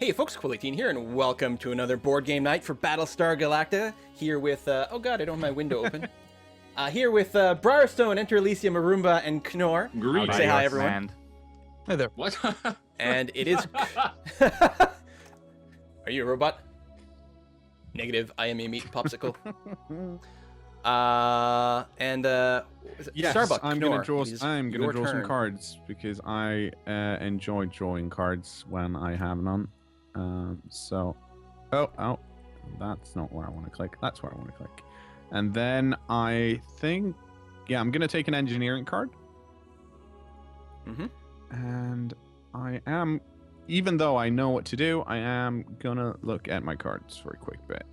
Hey folks, Quilly here, and welcome to another board game night for Battlestar Galactica. Here with, oh god, I don't have my window open. Here with Briarstone, Enter Alicia, Marumba, and Knorr. Great. Say hi, everyone. Hi there. What? And it is... Are you a robot? Negative, I am a meat popsicle. Yes, Starbuck, I'm Knorr, gonna it is draw your some turn. cards because I enjoy drawing cards when I have none. Oh, that's not where I want to click. That's where I want to click. And then I think, yeah, I'm gonna take an engineering card. Mm-hmm. And I am, even though I know what to do, I am gonna look at my cards for a quick bit.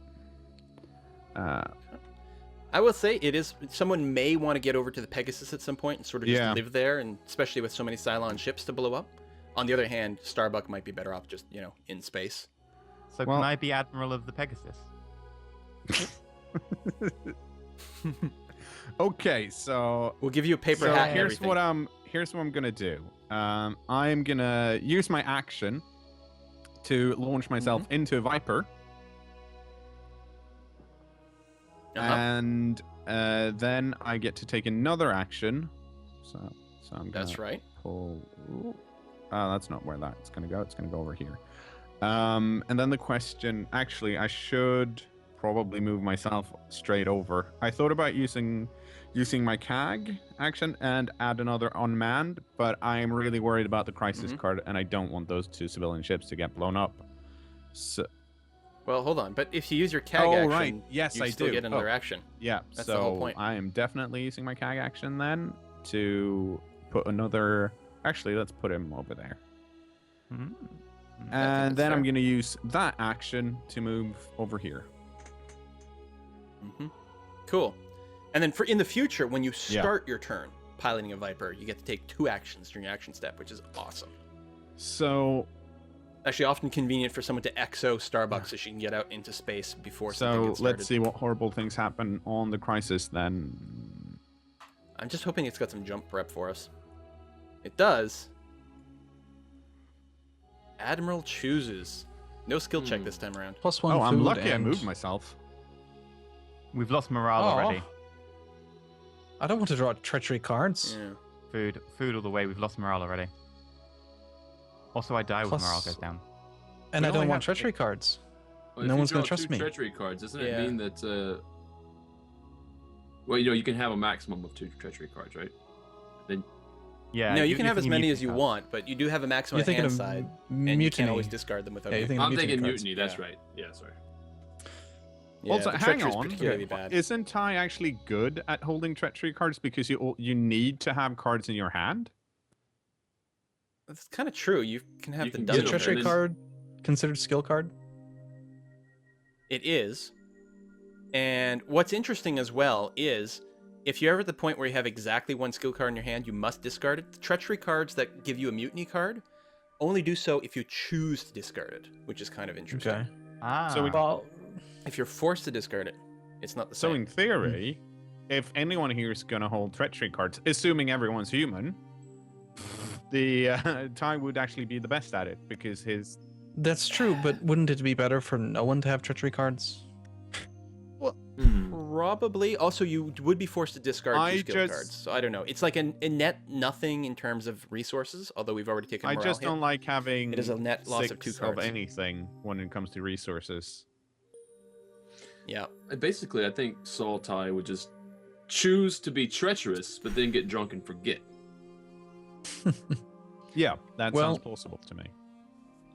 I will say it is. Someone may want to get over to the Pegasus at some point and sort of just Yeah. live there, and especially with so many Cylon ships to blow up. On the other hand, Starbuck might be better off just in space. So Well- can I be Admiral of the Pegasus? Okay, so We'll give you a paper So hat. And here's everything. here's what I'm gonna do. I'm gonna use my action to launch myself into Viper, Uh-huh. and then I get to take another action. So I'm gonna That's right. pull. Ooh. That's not where that's gonna go. It's gonna go over here. And then the question. Actually, I should probably move myself straight over. I thought about using my CAG action and add another unmanned, but I'm really worried about the crisis card, and I don't want those two civilian ships to get blown up. So, Well, hold on. But if you use your CAG Oh, action, right. Yes, you I still do. get another Oh. action. yeah, That's so the whole point. I am definitely using my CAG action then to put another. Actually, let's put him over there. Hmm. And then fair. I'm going to use that action to move over here. Cool. And then in the future, when you Yeah. start your turn piloting a Viper, you get to take 2 actions during your action step, which is awesome. So, Actually, often convenient for someone to exo Starbucks so she can get out into space before something so gets started. let's see what horrible things happen on the crisis then. I'm just hoping it's got some jump prep for us. It does. Admiral chooses. No skill check this time around. +1 Oh, I'm food lucky I and- moved myself. We've lost morale Oh. already. I don't want to draw treachery cards. Yeah. Food all the way. We've lost morale already. Also, I die when Plus- morale goes down. And We I don't only want have treachery cards. Well, No if one's you gonna draw trust two me. treachery cards, doesn't Yeah. it mean that? Well, you can have a maximum of 2 treachery cards, right? Then Yeah. No, you can if have as many need as you to. want, but you do have a maximum You're thinking hand of side, mutiny. and you can't always discard them without. Yeah, you're it. thinking I'm thinking cards. mutiny. That's Yeah. right. Yeah, sorry. Yeah, Also, the hang treachery's on. particularly bad. Isn't Ty actually good at holding treachery cards because you need to have cards in your hand? That's kind of true. You can have You the can Is get a double. them, treachery and then- card considered skill card? It is. And what's interesting as well is if you're ever at the point where you have exactly 1 skill card in your hand, you must discard it. The treachery cards that give you a mutiny card only do so if you choose to discard it, which is kind of interesting. Okay. Ah. So we- Well, If you're forced to discard it, it's not the So same. in theory, if anyone here is going to hold treachery cards, assuming everyone's human, the Ty would actually be the best at it because his. that's true, but wouldn't it be better for no one to have treachery cards? Probably. Also, you would be forced to discard 2 I skill just- cards. So I don't know. It's like a net nothing in terms of resources, although we've already taken a I morale just hit. don't like having. It is a net loss of 6 2 cards. of anything when it comes to resources. Yeah. Basically, I think Saltai would just choose to be treacherous, but then get drunk and forget. Yeah, that Well- sounds plausible to me.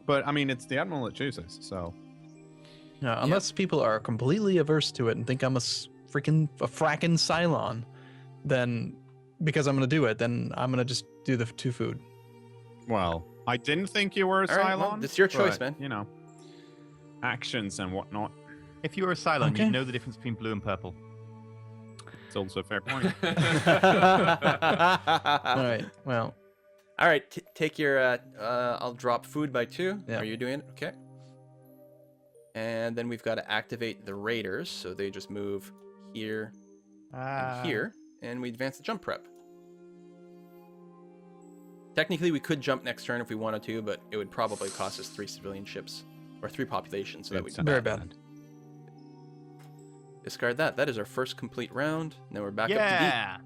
But I mean, it's the admiral that chooses, so. Yeah, unless people are completely averse to it and think I'm a fracking Cylon, then because I'm gonna do it, then I'm gonna just do the 2 food. Well, I didn't think you were a All right, Cylon. well, it's your choice, but, man. You know, actions and whatnot. If you were a Cylon, Okay. you'd know the difference between blue and purple. It's also a fair point. All right. Well, All right, take your. I'll drop food by 2. Yeah. Are you doing it? Okay. And then we've got to activate the raiders, so they just move here and here, and we advance the jump prep. Technically, we could jump next turn if we wanted to, but it would probably cost us 3 civilian ships or 3 populations, so that would It's be Very bad. bad. Discard that. That is our first complete round. Now we're back up to D. Yeah.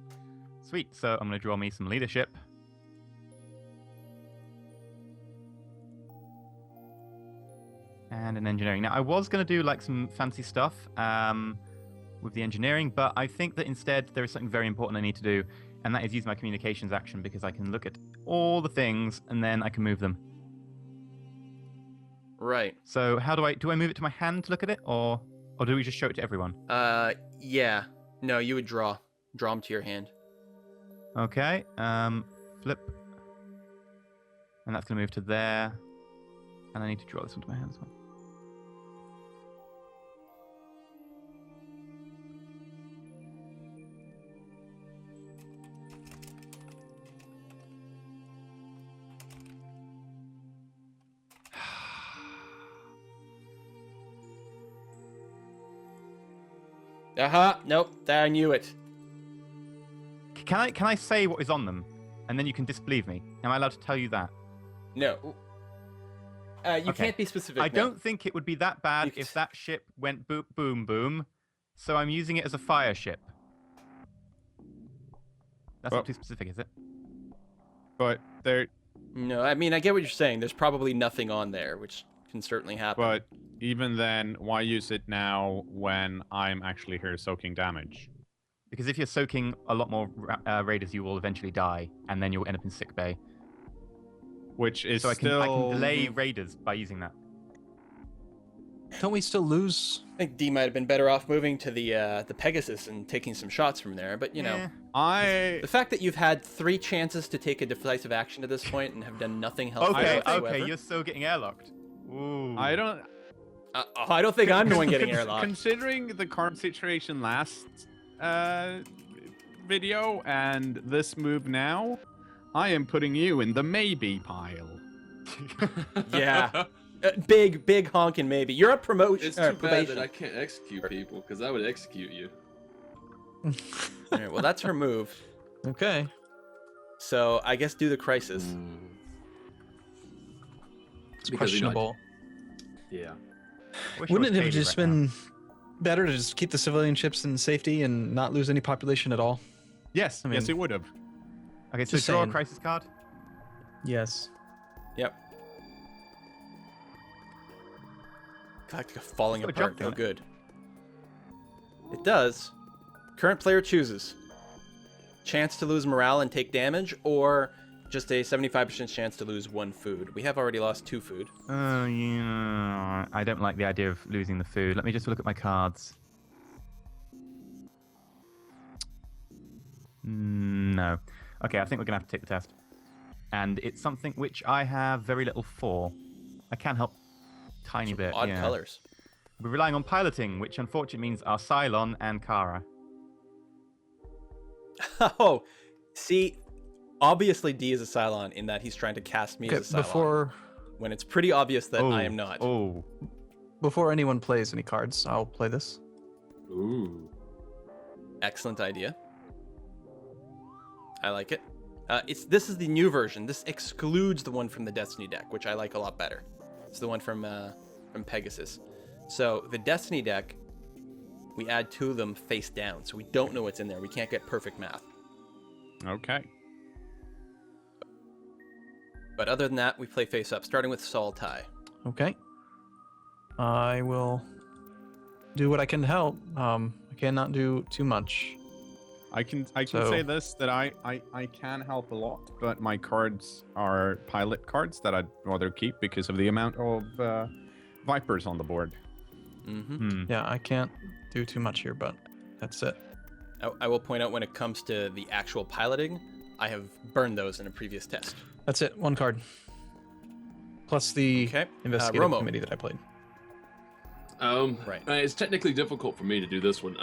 Sweet. So I'm going to draw me some leadership. And an engineering. Now, I was going to do like some fancy stuff with the engineering, but I think that instead there is something very important I need to do, and that is use my communications action, because I can look at all the things and then I can move them. Right. So how do I move it to my hand to look at it, or do we just show it to everyone? Yeah. No, you would draw them to your hand. Okay. Flip. And that's going to move to there. And I need to draw this onto my hand as well. Nope. I knew it. Can I say what is on them, and then you can disbelieve me? Am I allowed to tell you that? No. You Okay. can't be specific. I no. don't think it would be that bad You if that ship went boom, boom, boom. So I'm using it as a fire ship. That's Well- not too specific, is it? But there, No, I mean, I get what you're saying. There's probably nothing on there, which can certainly happen. but even then, why use it now when I'm actually here soaking damage? Because if you're soaking a lot more raiders, you will eventually die, and then you'll end up in sick bay. Which is So I can still delay raiders by using that. Don't we still lose? I think D might have been better off moving to the Pegasus and taking some shots from there. But, you know, Eh. I the fact that you've had 3 chances to take a decisive action to this point and have done nothing helpful Okay, whatsoever. okay, you're still getting airlocked. Ooh. I don't. I don't think I'm the one getting airlocked. Considering the current situation last video and this move now, I am putting you in the maybe pile. Yeah. Big honking maybe. You're a promotion. It's too bad probation. that I can't execute people, because I would execute you. All right, well, that's her move. Okay. So I guess do the crisis. It's Because, you know, questionable. Yeah. Wish Wouldn't was it have Katie just right now. been better to just keep the civilian ships in safety and not lose any population at all? Yes, I yes, mean- it would have. Okay, so Just draw a saying. crisis card. Yes. Yep. Galactica falling It's got a apart. jump No on it. good. It does. Current player chooses. Chance to lose morale and take damage, or just a 75% chance to lose 1 food. We have already lost 2 food. Oh, yeah. I don't like the idea of losing the food. Let me just look at my cards. No. Okay, I think we're going to have to take the test. And it's something which I have very little for. I can help tiny bit. Odd yeah. colors. We're relying on piloting, which unfortunately means our Cylon and Kara. Oh, see, obviously D is a Cylon in that he's trying to cast me Okay, as a Cylon. before When it's pretty obvious that I am not. Oh. before anyone plays any cards, I'll play this. Ooh. Excellent idea. I like it. This is the new version. This excludes the one from the Destiny deck, which I like a lot better. It's the one from Pegasus. So the Destiny deck, we add 2 of them face down, so we don't know what's in there. We can't get perfect math. Okay. But other than that, we play face up, starting with Sol Tai. Okay. I will do what I can to help. I cannot do too much. I can So- say this, that I can help a lot, but my cards are pilot cards that I'd rather keep because of the amount of Vipers on the board. Mm-hmm. Yeah, I can't do too much here, but that's it. I will point out when it comes to the actual piloting, I have burned those in a previous test. That's it. 1 card. Plus the Okay. investigative Romo. committee that I played. Right. It's technically difficult for me to do this one.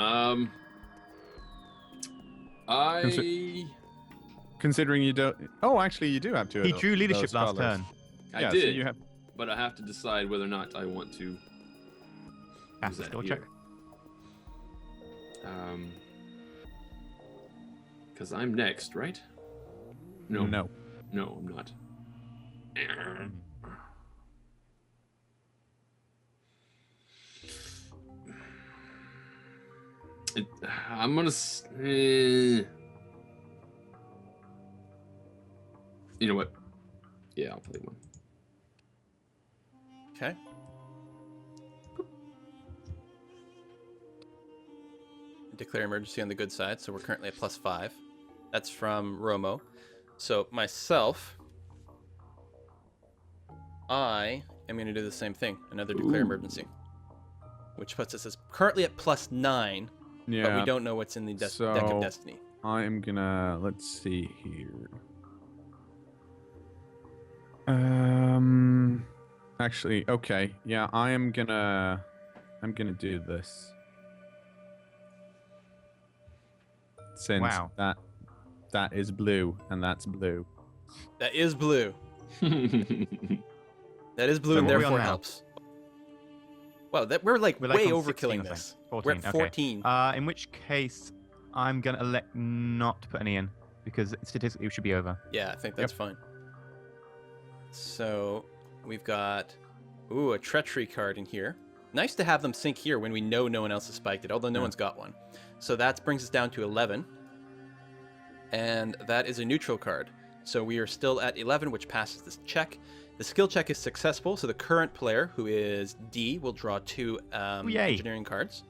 Considering you don't. Oh, actually, you do have 2 of He those- drew leadership those last colours. turn. I Yeah, did, so you have. but I have to decide whether or not I want to. Pass the that skill here. check. Because I'm next, right? No. No. No, I'm not. I'm gonna. You know what? Yeah, I'll play one. Okay. Declare emergency on the good side, so we're currently at +5. That's from Romo. So myself, I am going to do the same thing. Another declare Ooh. emergency, which puts us as currently at +9, Yeah. but we don't know what's in the deck of destiny. I am gonna. Let's see here. Actually, okay. Yeah, I'm gonna do this. Since Wow. that is blue and that's blue. That is blue. That is blue, So and what are we on therefore now? helps. Wow, we're like We're way on 16 overkilling or this. something. We're at 14, 14. In which case, I'm gonna elect not to put any in because statistically it should be over. Yeah, I think that's fine. So we've got a treachery card in here. Nice to have them sync here when we know no one else has spiked it, although no one's got one. So that brings us down to 11. And that is a neutral card. So we are still at 11, which passes this check. The skill check is successful, so the current player, who is D, will draw 2 Yay. engineering cards.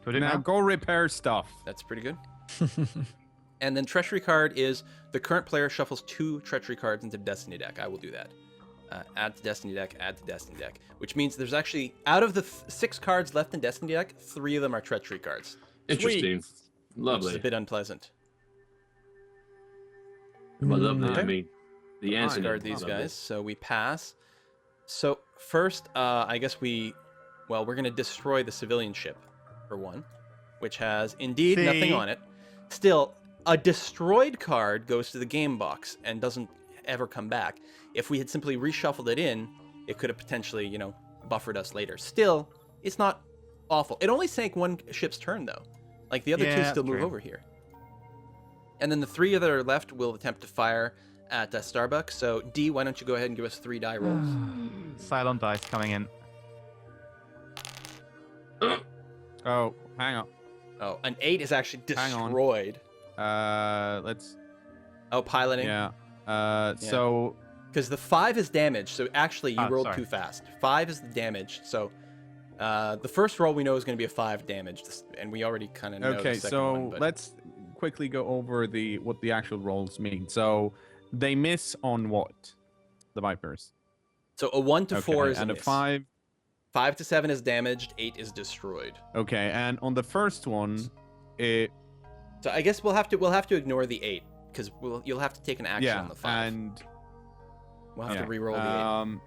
Do I do it Now now? go repair stuff. That's pretty good. And then treachery card is the current player shuffles 2 treachery cards into Destiny deck. I will do that. Add to Destiny deck, add to Destiny deck. Which means there's actually, out of the 6 cards left in Destiny deck, 3 of them are treachery cards. Interesting. Which is Lovely. a bit unpleasant. Well, lovely. Okay. I mean, the answer. Discard these guys, so we pass. So first, I guess we're going to destroy the civilian ship, for one, which has indeed nothing See? on it. Still, a destroyed card goes to the game box and doesn't ever come back. If we had simply reshuffled it in, it could have potentially, buffered us later. Still, it's not awful. It only sank one ship's turn, though. Like, the other 2 Yeah, still move true. over here. And then the 3 that are left will attempt to fire at Starbuck. So, D, why don't you go ahead and give us 3 die rolls? Cylon dice coming in. Oh, hang on. Oh, an 8 is actually Hang on. destroyed. Let's. Oh, piloting. Yeah. So Because the 5 is damage, so actually you rolled sorry. too fast. 5 is the damage, so the first roll we know is going to be a 5 damage, and we already kind of know okay, the second so one. But let's quickly go over what the actual rolls mean. So they miss on what? The Vipers. So a 1 to 4 is and a a miss. 5. 5 to 7 is damaged, 8 is destroyed. Okay, and on the first one, it So I guess we'll have to ignore the 8 because you'll have to take an action yeah, on the 5. and We'll have yeah, to re-roll the 8.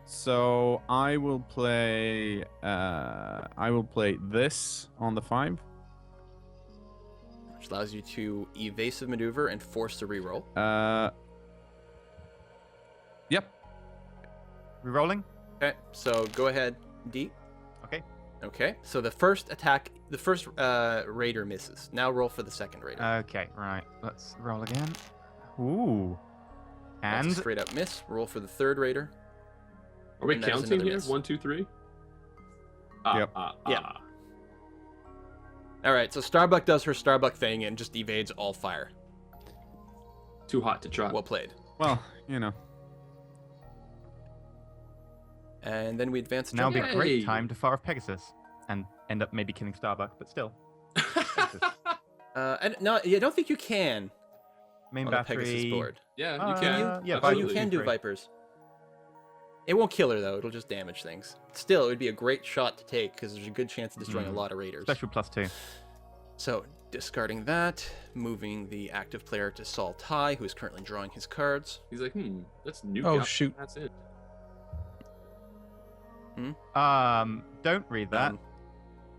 So I will play this on the 5. Which allows you to evasive maneuver and force to re-roll. Yep. Rerolling? Okay, so go ahead, D. Okay. Okay, so the first attack, the first raider misses. Now roll for the second raider. Okay, right. Let's roll again. Ooh. That's And a straight up miss. Roll for the third raider. Are we And that is counting another here? miss. 1, 2, 3. Yep. Yeah. All right, so Starbuck does her Starbuck thing and just evades all fire. Too hot to try. Well played. Well, And then we advance to now would be a Yay. great time to fire off Pegasus and end up maybe killing Starbuck, but still. Pegasus. no, I don't think you can Main on the battery. Pegasus board. Yeah, you Uh, can. yeah, Oh, you Absolutely. can do Great. Vipers. It won't kill her though. It'll just damage things. Still, it would be a great shot to take because there's a good chance of destroying a lot of raiders. Special +2. So, discarding that, moving the active player to Saul Tai, who is currently drawing his cards. He's like, that's new. Oh, guy. shoot. That's it. Don't read that.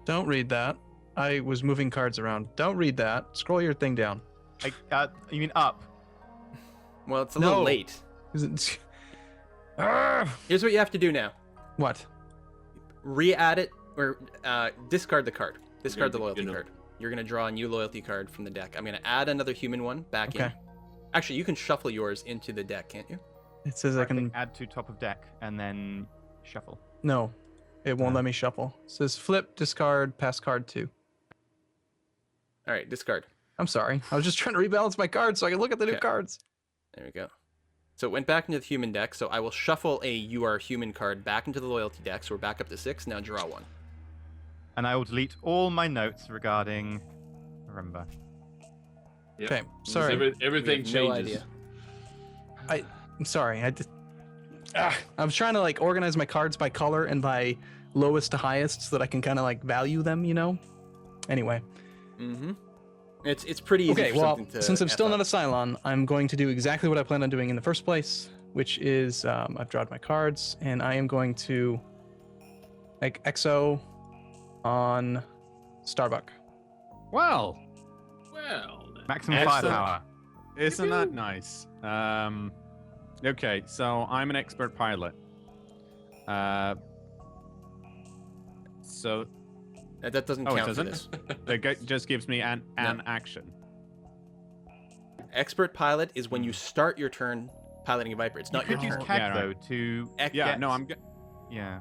Don't read that. I was moving cards around. Don't read that. Scroll your thing down. You mean up? Well, it's a little No. late. Is it? Arrgh! Here's what you have to do now. What? Re-add it, or discard the card. Discard the Yeah, loyalty you know. card. You're going to draw a new loyalty card from the deck. I'm going to add another human one back in. Okay. Actually, you can shuffle yours into the deck, can't you? It says I can. add to top of deck and then shuffle. No, it won't Oh. let me shuffle. It says flip, discard, pass card 2. All right, discard. I'm sorry. I was just trying to rebalance my cards so I can look at the new Okay. cards. There we go. So it went back into the human deck. So I will shuffle a You Are Human card back into the loyalty deck. So we're back up to 6. Now draw 1. And I will delete all my notes regarding Remember. Yep. Okay, Because sorry. everything We have no changes. idea. I'm sorry. I was trying to like organize my cards by color and by lowest to highest so that I can kind of like value them, you know? Anyway. Mm-hmm. It's pretty easy Okay, for well, something to since I'm F still up. not a Cylon, I'm going to do exactly what I planned on doing in the first place, which is I've drawn my cards, and I am going to make Exo on Starbuck. Well, Well, then. Maximum Excellent. firepower. isn't that nice? Okay, so I'm an expert pilot. So That doesn't Oh, it count for doesn't? this. it just gives me an action. Expert pilot is when you start your turn piloting a Viper. It's You not could your use turn. CAG Yeah, though right. to Yeah, get- no, yeah.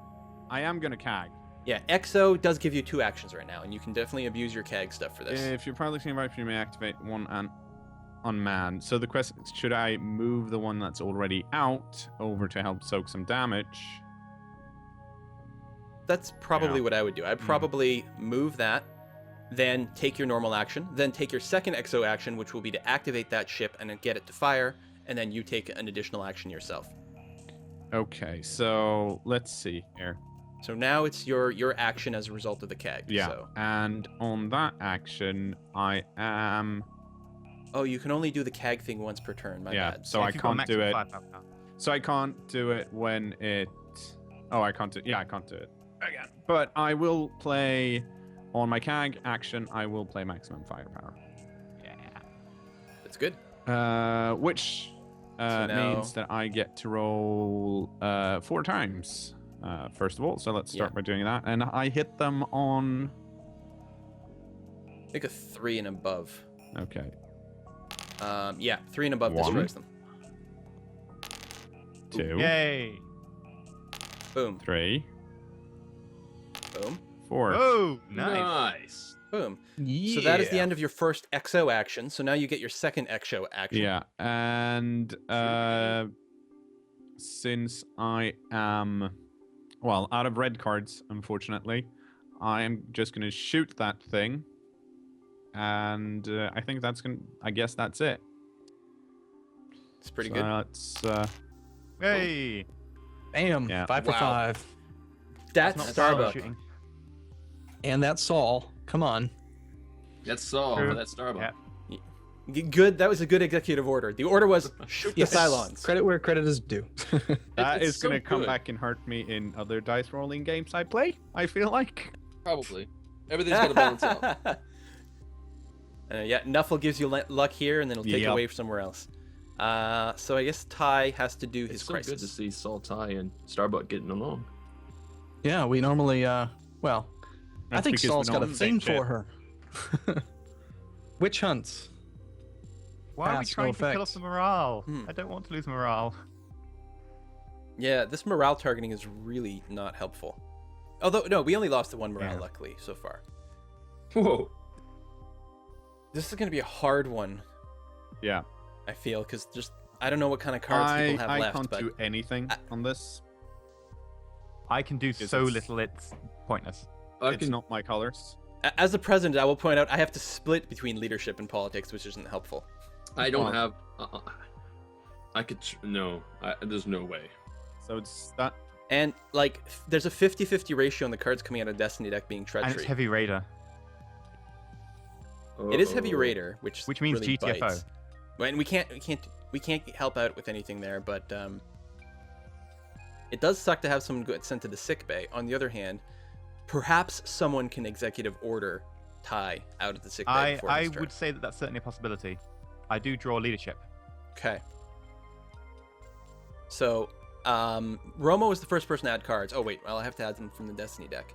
I am gonna CAG. Yeah, Exo does give you 2 actions right now, and you can definitely abuse your CAG stuff for this. If you're piloting a Viper, you may activate one unmanned. So the question is, should I move the one that's already out over to help soak some damage? That's probably Yeah. what I would do. I'd probably move that, then take your normal action, then take your second Exo action, which will be to activate that ship and then get it to fire, and then you take an additional action yourself. Okay, so let's see here. So now it's your action as a result of the CAG. Yeah, So. and on that action, I am. Oh, you can only do the CAG thing once per turn. My Yeah, bad. so I If you've got can't do maximum it. firepower. So I can't do it when it. Oh, I can't do. Yeah, I can't do it again. But I will play on my CAG action. I will play maximum firepower, Yeah. That's good. which So now- means that I get to roll 4 times. First of all, so let's start Yeah. by doing that, and I hit them on. I think a 3 and above. Okay, Yeah, 3 and above 1. destroys them. 2, Yay! Boom, 3, boom, 4. Oh, nice. Nice. boom. Yeah. So that is the end of your first Exo action. So now you get your second Exo action. Yeah, and since I am, well, out of red cards, unfortunately, I am just going to shoot that thing, and I think that's going to, I guess that's it. It's pretty So good. Let's, Hey! Bam. Yeah. 5 for Wow. 5. That's Not Starbuck. shooting. And that's Saul. Come on. That's Saul True. for that Starbuck. Yeah. Good. That was a good executive order. The order was shoot Yes. the Cylons. Credit where credit is due. that it's is going to so come good. back and hurt me in other dice rolling games I play, I feel like. Probably. Everything's gonna balance out. Yeah, Nuffle gives you luck here, and then he'll take Yep. away somewhere else. So I guess Ty has to do his It's so good to crisis. see Saul, Ty, and Starbuck getting along. Yeah, we normally, well, I That's think because we're Saul's not got a on the same theme for ship. her. Witch hunts. Why are we Pass, no trying to kill effects. off the morale? Hmm. I don't want to lose morale. Yeah, this morale targeting is really not helpful. Although, no, we only lost the 1 morale, Yeah. luckily, so far. Whoa. This is going to be a hard one, Yeah. I feel, because just I don't know what kind of cards people have I left. can't But do anything I- on this. I can do Because so it's- little, it's pointless. I It's can, not my colors. as the president, I will point out I have to split between leadership and politics, which isn't helpful. I don't Well- have. I could. No. There's no way. So it's that. And, like, there's a 50-50 ratio on the cards coming out of Destiny deck being And it's treachery. heavy raider, It is Heavy Uh-oh. Raider, which means really GTFO. bites. And we can't help out with anything there, but it does suck to have someone get sent to the sick bay. On the other hand, perhaps someone can executive order Ty out of the sick bay before I his turn. would say that that's certainly a possibility. I do draw leadership. Okay. So, Romo is the first person to add cards. Oh wait, well I have to add them from the Destiny deck.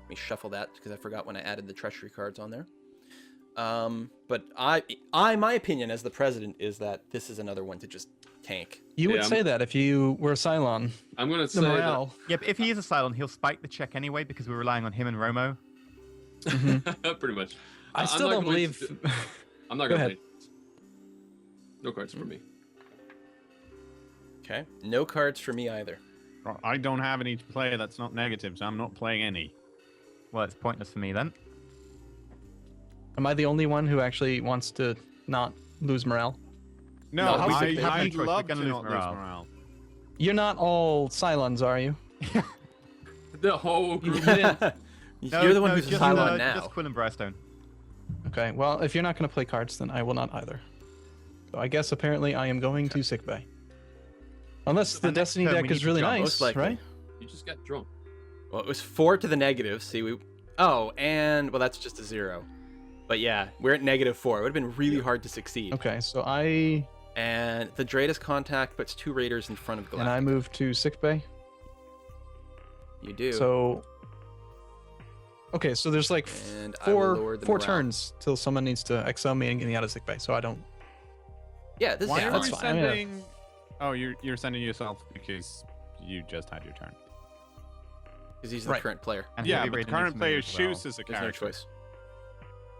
Let me shuffle that because I forgot when I added the treachery cards on there. But my opinion as the president is that this is another one to just tank. You would Yeah, say that if you were a Cylon. I'm gonna The say that. morale. Yeah, but if he is a Cylon, he'll spike the check anyway because we're relying on him and Romo. Pretty much. I I'm still not don't going to believe. do- I'm not Go gonna ahead. play. No cards for me. Okay. No cards for me either. I don't have any to play that's not negative, so I'm not playing any. Well, it's pointless for me then. Am I the only one who actually wants to not lose morale? No, No, we I, have no I'd choice. We're love to gonna lose not lose morale. morale. You're not all Cylons, are you? The whole group. You're the one who's just, Cylon now. Just Quill and Brightstone. Okay, well, if you're not going to play cards, then I will not either. So I guess apparently I am going to sickbay. Unless the next Destiny turn we deck need is to really jump, nice, most likely. right? You just got drunk. Well, it was 4 to the negative. See, we. Oh, and well, that's just a 0. But yeah, we're at -4. It would have been really hard to succeed. Okay, so I And the Dratus contact puts 2 raiders in front of Galactica. and I move to sickbay. You do. So okay, so there's like And I will lower four the four morale. turns till someone needs to exile me and get me out of sickbay. So I don't. Yeah, this Why is are that's you fine. I mean, sending? Oh, you're sending yourself because you just had your turn. because he's the Right. current player. And Yeah, Heavy but the Raider current needs to player move as well. shoots as a There's no character. choice.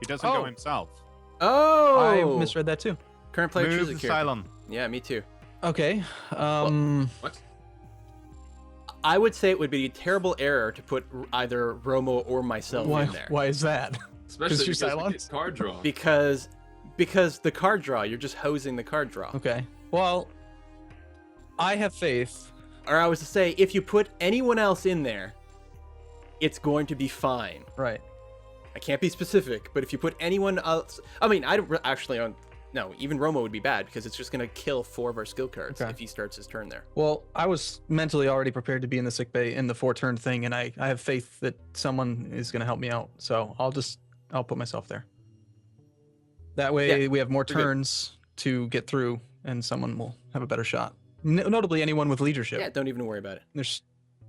He doesn't Oh. go himself. Oh, I misread that too. Current player Move chooses the a character. Cylon. Yeah, me too. Okay. What? I would say it would be a terrible error to put either Romo or myself Why? in there. Why is that? Especially you're because we Cylons? get card draw. Because the card draw, you're just hosing the card draw. Okay. Well, I have faith. Or I was to say, if you put anyone else in there, it's going to be fine. Right. I can't be specific, but if you put anyone else, I mean, I don't actually. No, even Romo would be bad because it's just going to kill 4 of our skill cards Okay. if he starts his turn there. Well, I was mentally already prepared to be in the sickbay in the 4-turn thing, and I have faith that someone is going to help me out. So I'll put myself there. That way Yeah, we have more good. turns to get through, and someone will have a better shot. Notably, anyone with leadership. Yeah, don't even worry about it. There's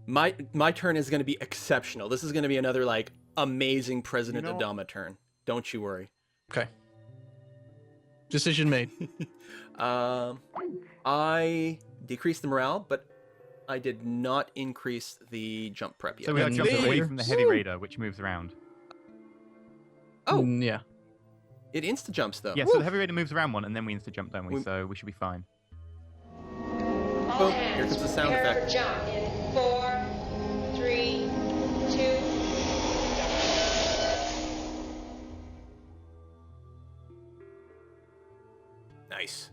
My turn is going to be exceptional. This is going to be another like amazing President You know- Adama turn. Don't you worry. okay. Decision made. I decreased the morale, but I did not increase the jump prep yet. So we are And jumping away Raider? from the Heavy Raider, which moves around. Oh. Yeah. It insta jumps though. Yeah, so the Heavy Raider moves around one, and then we insta jump, don't we? We- So we should be fine. All Boom. hands, Here comes the sound prepare effect. for jump in 4, 3, 2. Nice.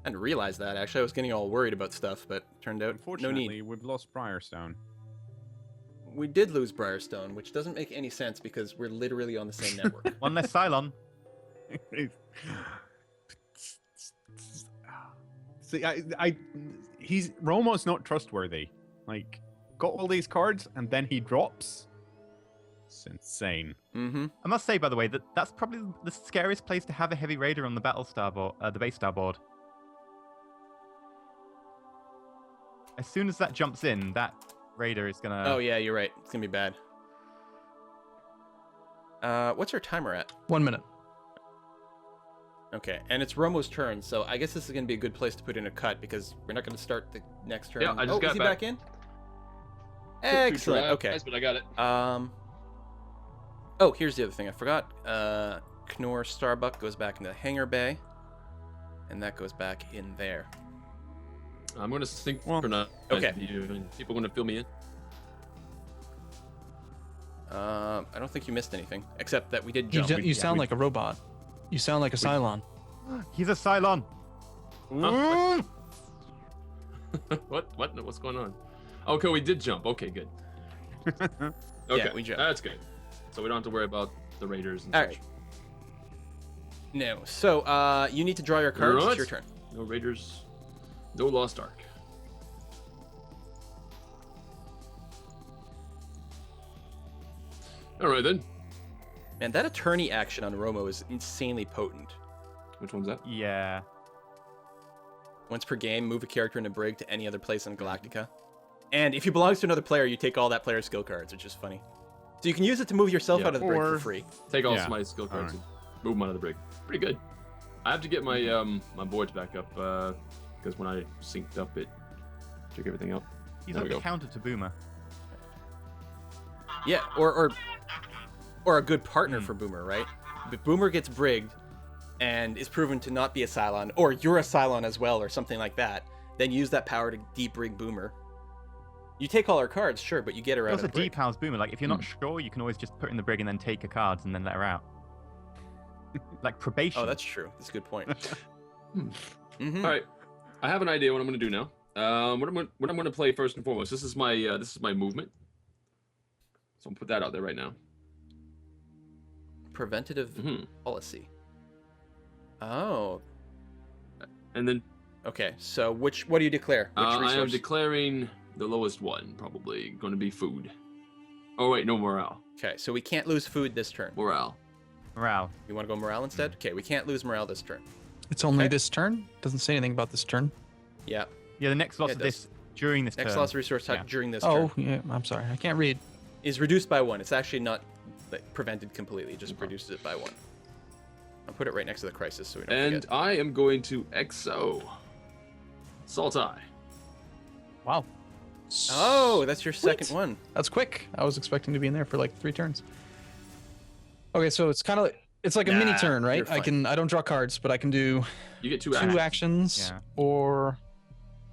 I didn't realize that actually. I was getting all worried about stuff, but turned out no Unfortunately, need. we've lost Briarstone. We did lose Briarstone, which doesn't make any sense because we're literally on the same network. One less Cylon. See, he's Romo's not trustworthy. Like, got all these cards and then he drops. It's insane. Mm-hmm. I must say, by the way, that that's probably the scariest place to have a Heavy Raider on the Battlestar board, the base star board. As soon as that jumps in, that Raider is gonna. Oh yeah, you're right. It's gonna be bad. What's our timer at? 1 minute. Okay, and it's Romo's turn, so I guess this is gonna be a good place to put in a cut because we're not gonna start the next turn. Yeah, I just oh, got is he back. back in? Excellent. Okay. Nice, but I got it. Oh, here's the other thing I forgot. Knorr Starbuck goes back into the hangar bay, and that goes back in there. I'm gonna sync Well, for now. okay. People gonna fill me in. I don't think you missed anything, except that we did You, jump. you sound like a robot. You sound like a Cylon. He's a Cylon. Huh? What? What's going on? Okay, we did jump. Okay, good. Okay, we jumped. That's good. So we don't have to worry about the Raiders and All such. right. No. So, you need to draw your cards. Right. It's your turn. No Raiders. No Lost Ark. All right then. Man, that attorney action on Romo is insanely potent. Which one's that? Yeah. Once per game, move a character in a brig to any other place on Galactica. And if he belongs to another player, you take all that player's skill cards, which is funny. So you can use it to move yourself Yeah. out of the brig for Or- free. Take all Yeah. my skill cards. Alright. Move them out of the brig. Pretty good. I have to get my my boards back up because when I synced up, it took everything out. He's There up we the go. counter to Boomer. Yeah, or a good partner for Boomer, right? If Boomer gets brigged and is proven to not be a Cylon, or you're a Cylon as well, or something like that, then use that power to de-brig Boomer. You take all her cards, sure, but you get her He out of also the brig. depowers Boomer. Like, if you're not sure, you can always just put in the brig and then take her cards and then let her out. Like probation. Oh, that's true. That's a good point. All right, I have an idea what I'm going to do now. What I'm going to play first and foremost. This is my movement. So I'll put that out there right now. Preventative policy. Oh, And then okay. So what do you declare? Which I am resource? declaring the lowest one, probably going to be food. Oh wait, no, morale. Okay, so we can't lose food this turn. Morale. Morale. You want to go morale instead? Okay, we can't lose morale this turn. It's only Okay. this turn. Doesn't say anything about this turn. Yeah. Yeah, the next loss Yeah, of it does. this during this Next turn. loss of resource type Yeah. during this Oh, turn yeah. I'm sorry. I can't read. is reduced by 1. It's actually not like, prevented completely. It just reduces it by 1. I'll put it right next to the crisis so we don't And forget. I am going to EXO Saltai. Wow. Oh, that's your second Sweet. one. That's quick. I was expecting to be in there for like 3 turns. Okay, so it's kind of like it's like a mini Nah, turn, right? you're I don't draw cards, but I can do You get 2 two actions. actions Yeah. or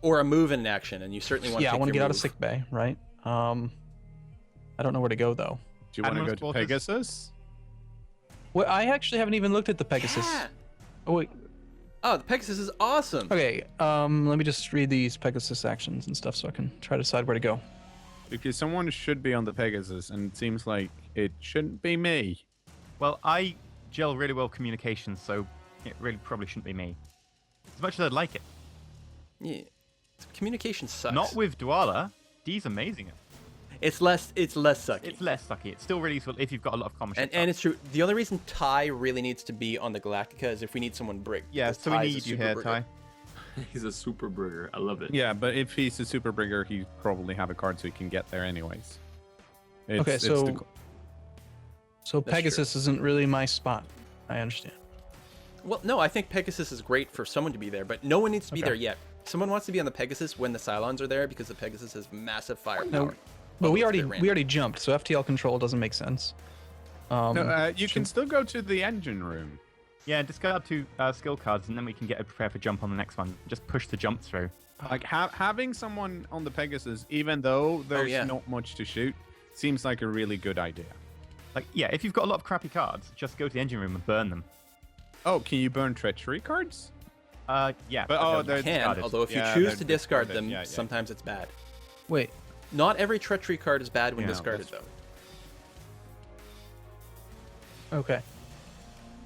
Or a move in action, and you certainly want to I take want to your get out of move. sick bay, right? I don't know where to go though. Do you want to go Admiral's to quarters? Pegasus? Well, I actually haven't even looked at the Pegasus. Yeah. Oh wait. Oh, the Pegasus is awesome. Okay. Let me just read these Pegasus actions and stuff so I can try to decide where to go. Because someone should be on the Pegasus, and it seems like it shouldn't be me. Well, I gel really well with communications, so it really probably shouldn't be me. As much as I'd like it. Yeah. Communication sucks. Not with Dwala. Dee's amazing. It's less sucky. It's less sucky. It's still really useful if you've got a lot of common and it's true. The only reason Ty really needs to be on the Galactica is if we need someone brigged. Yeah, because so we Ty's a need you super here, brigger. Ty. He's a super brigger. I love it. Yeah, but if he's a super brigger, he probably have a card so he can get there anyways. Okay, it's so- the- So That's Pegasus isn't really my spot. I understand. Well, no, I think Pegasus is great for someone to be there, but no one needs to be Okay. there yet. Someone wants to be on the Pegasus when the Cylons are there because the Pegasus has massive firepower. No, but we They're already random. jumped, so FTL control doesn't make sense. No, you can still go to the engine room. Yeah, discard 2 skill cards, and then we can get a prepare for jump on the next one. Just push the jump through. Like having someone on the Pegasus, even though there's yeah. not much to shoot, seems like a really good idea. Like, yeah, if you've got a lot of crappy cards, just go to the engine room and burn them. Oh, can you burn treachery cards? Yeah. But- oh, they're they're Can, discarded. although if you Yeah, choose they're to discard discarded. them, Yeah, yeah. sometimes it's bad. Wait. Not every treachery card is bad when Yeah, discarded, that's- though. Okay.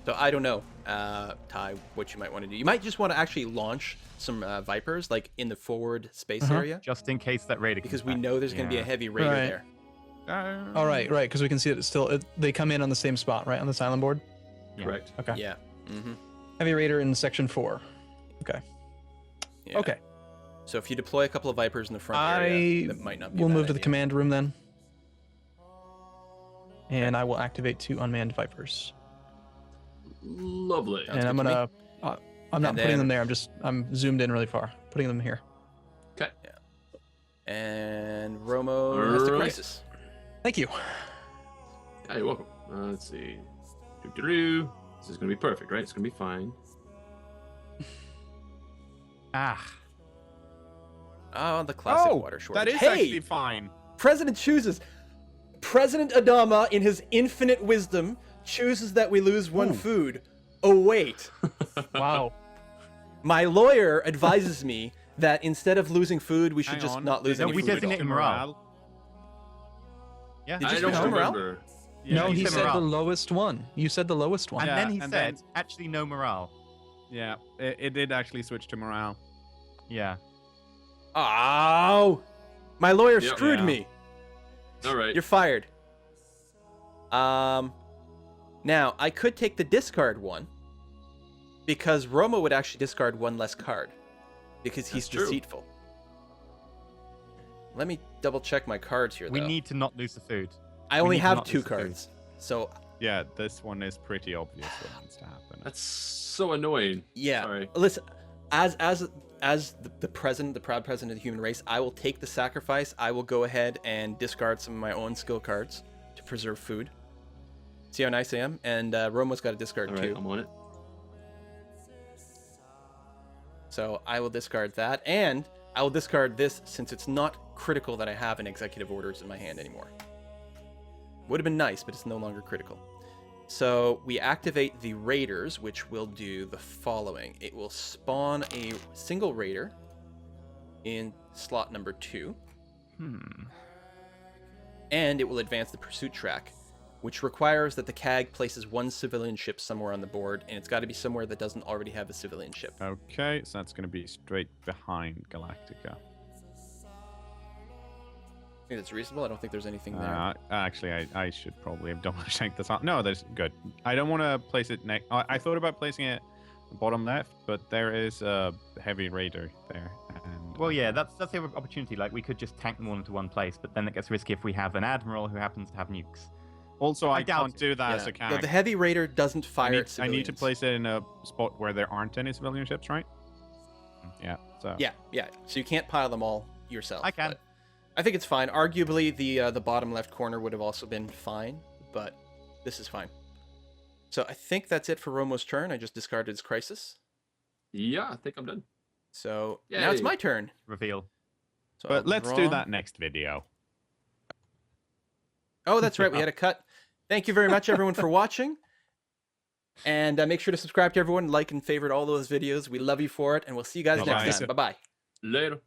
So I don't know, Ty, what you might want to do. You might just want to actually launch some Vipers, like in the forward space area, Just in case that raider because comes we back. know there's going to be a Yeah. heavy raider Right. there. All right, right, because we can see it still. They come in on the same spot, right, on the silent board. Yeah. Correct. Okay. Yeah. Mm-hmm. Heavy Raider in section 4. Okay. Yeah. Okay. So if you deploy a couple of Vipers in the front area, that might not be. We'll a bad move to the idea. command room then, and I will activate 2 unmanned Vipers. Lovely. Sounds And I'm good to me. gonna. I'm not And putting then- them there. I'm zoomed in really far. Putting them here. Okay. And Romo has the Alright. crisis. Thank you. Yeah, you're welcome. Let's see. Doo-doo-doo. This is gonna be perfect, right? It's gonna be fine. Ah. Oh, the classic Oh, water shortage. that is Hey, actually fine. President chooses. President Adama, in his infinite wisdom, chooses that we lose one Ooh. food. Oh wait, Wow. my lawyer advises me that instead of losing food, we should Hang just on. not lose No, any we food at all. designate morale. Yeah. Did you I switch don't to morale? remember. No, you he said said morale. the lowest one. You said the lowest one. And Yeah, then he and said, then- actually, no morale. Yeah, it did actually switch to morale. Yeah. Oh, my lawyer Yep. screwed Yeah. me. All right. You're fired. Now I could take the discard one because Romo would actually discard one less card because he's That's true. deceitful. Let me double check my cards here. We though. need to not lose the food. I we only need to have not 2 lose the food. cards, so Yeah, this one is pretty obvious what needs to happen. That's so annoying. Yeah. Sorry. Listen, as the president, the proud president of the human race, I will take the sacrifice. I will go ahead and discard some of my own skill cards to preserve food. See how nice I am? And Romo's got to discard All right, too. I'm on it. So I will discard that, and I will discard this since it's not critical that I have an executive orders in my hand anymore. Would have been nice, but it's no longer critical. So we activate the raiders, which will do the following. It will spawn a single raider in slot number 2. And it will advance the pursuit track, which requires that the CAG places one civilian ship somewhere on the board, and it's got to be somewhere that doesn't already have a civilian ship. Okay, so that's going to be straight behind Galactica. I think that's reasonable. I don't think there's anything there. Actually, I should probably have double-checked this out. No, there's good. I don't want to place it next. I thought about placing it bottom left, but there is a heavy raider there. And Well, yeah, that's the other opportunity. Like, we could just tank them all into one place, but then it gets risky if we have an admiral who happens to have nukes. also, I doubt can't do that as a Yeah, character. the heavy raider doesn't fire at I need to civilians. place it in a spot where there aren't any civilian ships, right? Yeah. So. Yeah. So you can't pile them all yourself. I can. but I think it's fine. Arguably, the bottom left corner would have also been fine, but this is fine. So I think that's it for Romo's turn. I just discarded his crisis. Yeah, I think I'm done. So now it's Yay. my turn. Reveal. So But I'll let's draw. do that next video. Oh, that's right. We had a cut. Thank you very much, everyone, for watching. And make sure to subscribe to everyone, like and favorite all those videos. We love you for it, and we'll see you guys Bye-bye. next time. Bye-bye. Later.